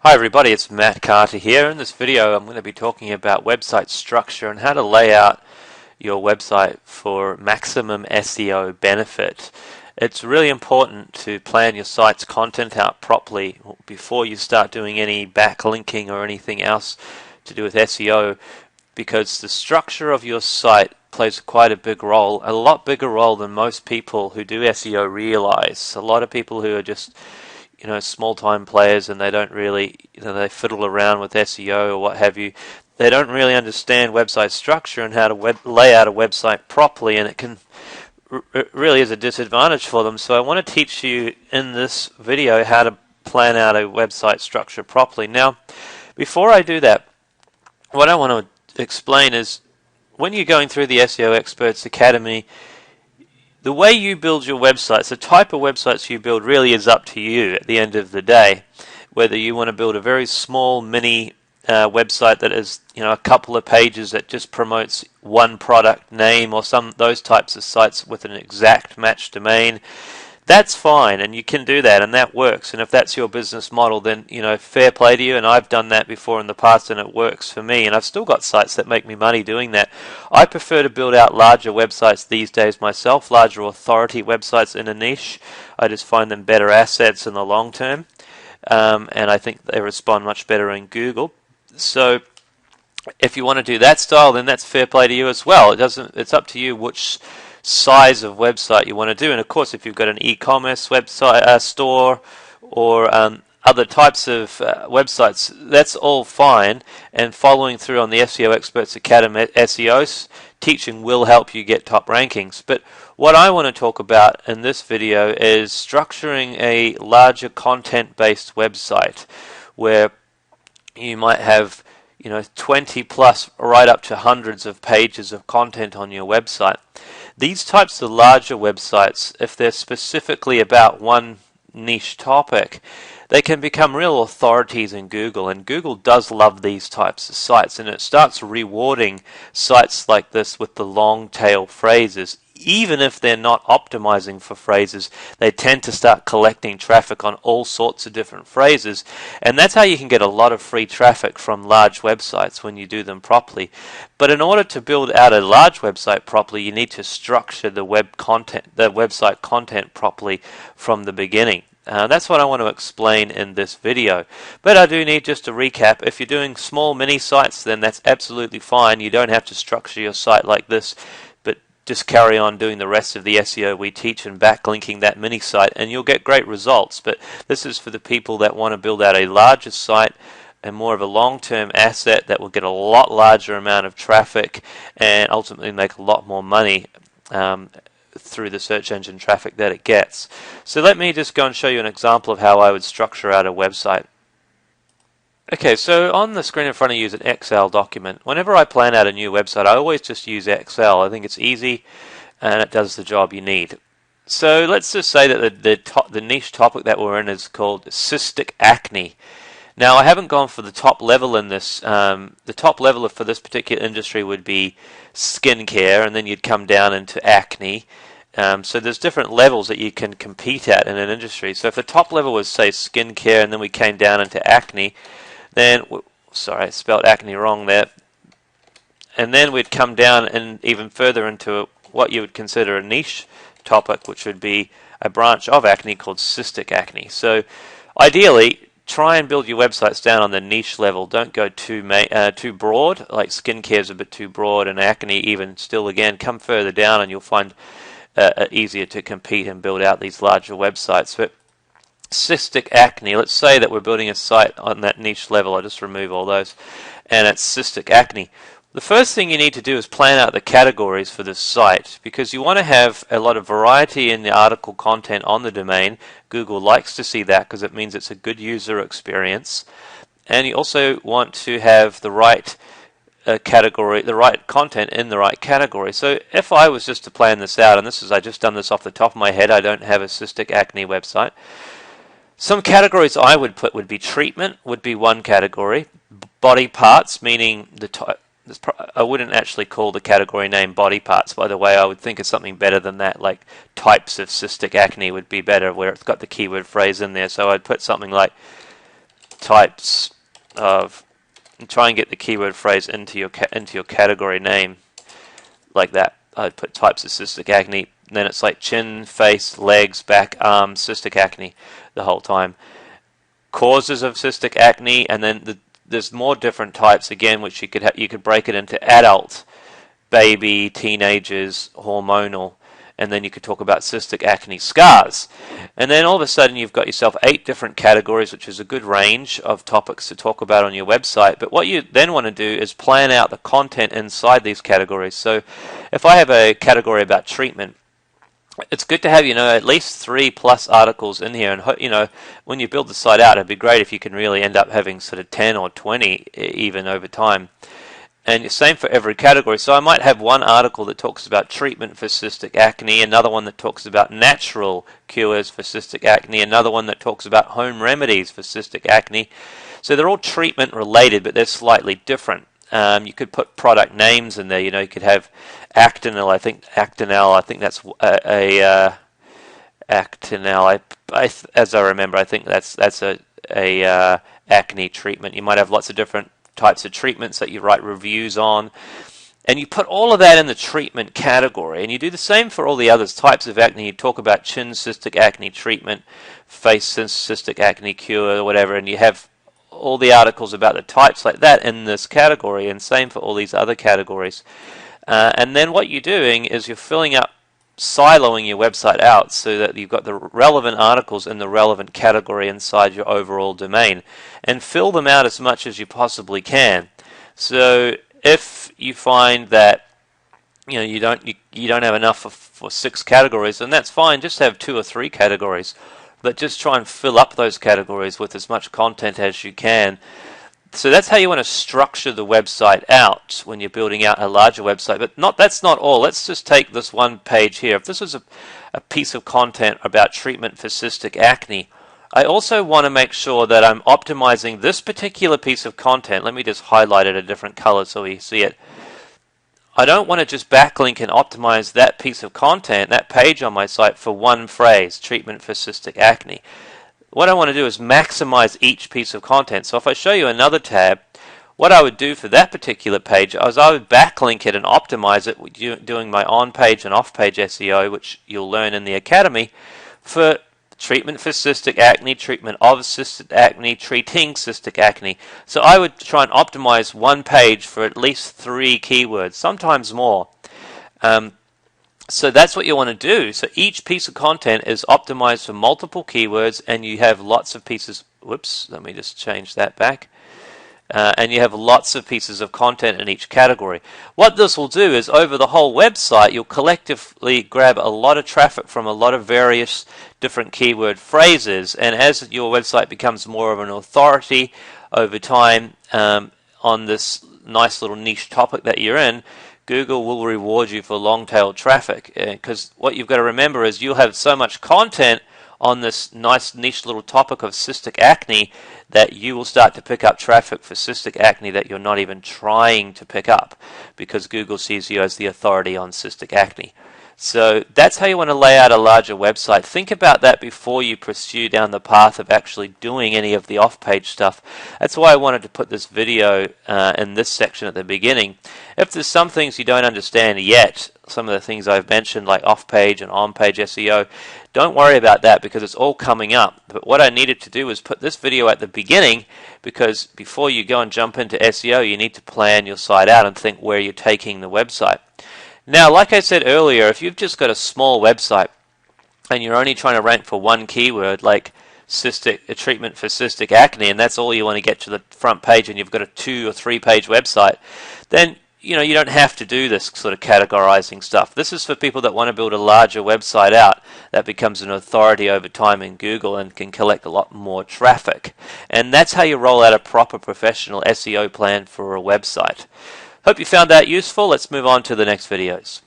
Hi everybody, it's Matt Carter here. In this video I'm going to be talking about website structure and how to lay out your website for maximum SEO benefit. It's really important to plan your site's content out properly before you start doing any backlinking or anything else to do with SEO, because the structure of your site plays quite a big role, a lot bigger role than most people who do SEO realize. A lot of people who are just small-time players and they don't really, they fiddle around with SEO or what have you. They don't really understand website structure and how to lay out a website properly, and it really is a disadvantage for them. So I want to teach you in this video how to plan out a website structure properly. Now, before I do that, what I want to explain is when you're going through the SEO Experts Academy, the way you build your websites, the type of websites you build really is up to you at the end of the day. Whether you want to build a very small mini website that is a couple of pages that just promotes one product name, or those types of sites with an exact match domain, that's fine, and you can do that, and that works. And if that's your business model, then fair play to you. And I've done that before in the past, and it works for me. And I've still got sites that make me money doing that. I prefer to build out larger websites these days myself, larger authority websites in a niche. I just find them better assets in the long term, and I think they respond much better in Google. So if you want to do that style, then that's fair play to you as well. It's up to you which size of website you want to do. And of course, if you've got an e-commerce website store or other types of websites, that's all fine, and following through on the SEO Experts Academy SEO teaching will help you get top rankings. But what I want to talk about in this video is structuring a larger content-based website where you might have 20 plus right up to hundreds of pages of content on your website. These types of larger websites, if they're specifically about one niche topic, they can become real authorities in Google, and Google does love these types of sites, and it starts rewarding sites like this with the long tail phrases. Even if they're not optimizing for phrases, they tend to start collecting traffic on all sorts of different phrases, and that's how you can get a lot of free traffic from large websites when you do them properly. But in order to build out a large website properly, you need to structure the website content properly from the beginning. That's what I want to explain in this video. But I do need just to recap. If you're doing small mini sites, then that's absolutely fine. You don't have to structure your site like this, but just carry on doing the rest of the SEO we teach and backlinking that mini site, and you'll get great results. But this is for the people that want to build out a larger site and more of a long-term asset that will get a lot larger amount of traffic and ultimately make a lot more money through the search engine traffic that it gets. So let me just go and show you an example of how I would structure out a website. Okay, so on the screen in front of you is an Excel document. Whenever I plan out a new website, I always just use Excel. I think it's easy and it does the job you need. So let's just say that the niche topic that we're in is called cystic acne. Now, I haven't gone for the top level in this. The top level for this particular industry would be skincare, and then you'd come down into acne. So there's different levels that you can compete at in an industry. So if the top level was, say, skincare, and then we came down into acne, then, sorry, I spelled acne wrong there. And then we'd come down and even further into what you would consider a niche topic, which would be a branch of acne called cystic acne. So ideally, try and build your websites down on the niche level. Don't go too broad, like skincare is a bit too broad, and acne even still, again, come further down and you'll find easier to compete and build out these larger websites. But cystic acne, let's say that we're building a site on that niche level. I'll just remove all those, and it's cystic acne. The first thing you need to do is plan out the categories for this site, because you want to have a lot of variety in the article content on the domain. Google likes to see that because it means it's a good user experience. And you also want to have the right category, the right content in the right category. So if I was just to plan this out, and I just done this off the top of my head, I don't have a cystic acne website. Some categories I would put would be treatment, would be one category. Body parts, meaning I wouldn't actually call the category name body parts, by the way. I would think of something better than that, like types of cystic acne would be better, where it's got the keyword phrase in there. So I'd put something like types of, and try and get the keyword phrase into your category name like that. I'd put types of cystic acne, then it's like chin, face, legs, back, arms, cystic acne the whole time. Causes of cystic acne, and then there's more different types again, which you could break it into adult, baby, teenagers, hormonal, and then you could talk about cystic acne scars. And then all of a sudden you've got yourself 8 different categories, which is a good range of topics to talk about on your website. But what you then want to do is plan out the content inside these categories. So if I have a category about treatment, it's good to have, at least 3+ articles in here. And, when you build the site out, it'd be great if you can really end up having sort of 10 or 20 even over time. And the same for every category. So I might have one article that talks about treatment for cystic acne, another one that talks about natural cures for cystic acne, another one that talks about home remedies for cystic acne. So they're all treatment related, but they're slightly different. You could put product names in there. You could have Actinel. I think that's Actinel. As I remember, I think that's a acne treatment. You might have lots of different types of treatments that you write reviews on, and you put all of that in the treatment category, and you do the same for all the other types of acne. You talk about chin cystic acne treatment, face cystic acne cure, or whatever, and you have all the articles about the types like that in this category, and same for all these other categories. And then what you're doing is you're filling up, siloing your website out so that you've got the relevant articles in the relevant category inside your overall domain, and fill them out as much as you possibly can. So if you find that you don't have enough for 6 categories, then that's fine. Just have 2 or 3 categories, but just try and fill up those categories with as much content as you can. So that's how you want to structure the website out when you're building out a larger website. But that's not all. Let's just take this one page here. If this was a piece of content about treatment for cystic acne, I also want to make sure that I'm optimizing this particular piece of content. Let me just highlight it a different color so we see it. I don't want to just backlink and optimize that piece of content, that page on my site, for one phrase, treatment for cystic acne. What I want to do is maximize each piece of content. So if I show you another tab, what I would do for that particular page is I would backlink it and optimize it doing my on-page and off-page SEO, which you'll learn in the Academy, for treatment for cystic acne, treatment of cystic acne, treating cystic acne. So I would try and optimize one page for at least 3 keywords, sometimes more. So that's what you want to do. So each piece of content is optimized for multiple keywords, and you have lots of pieces. Whoops, let me just change that back. And you have lots of pieces of content in each category. What this will do is over the whole website, you'll collectively grab a lot of traffic from a lot of various different keyword phrases, and as your website becomes more of an authority over time on this nice little niche topic that you're in, Google will reward you for long-tail traffic, because what you've got to remember is you'll have so much content on this nice niche little topic of cystic acne that you will start to pick up traffic for cystic acne that you're not even trying to pick up, because Google sees you as the authority on cystic acne. So that's how you want to lay out a larger website. Think about that before you pursue down the path of actually doing any of the off-page stuff. That's why I wanted to put this video in this section at the beginning. If there's some things you don't understand yet, some of the things I've mentioned like off-page and on-page SEO, don't worry about that because it's all coming up. But what I needed to do was put this video at the beginning, because before you go and jump into SEO, you need to plan your site out and think where you're taking the website. Now, like I said earlier, if you've just got a small website and you're only trying to rank for one keyword like treatment for cystic acne, and that's all you want to get to the front page, and you've got a 2 or 3 page website, then you don't have to do this sort of categorizing stuff. This is for people that want to build a larger website out that becomes an authority over time in Google and can collect a lot more traffic. And that's how you roll out a proper professional SEO plan for a website. Hope you found that useful. Let's move on to the next videos.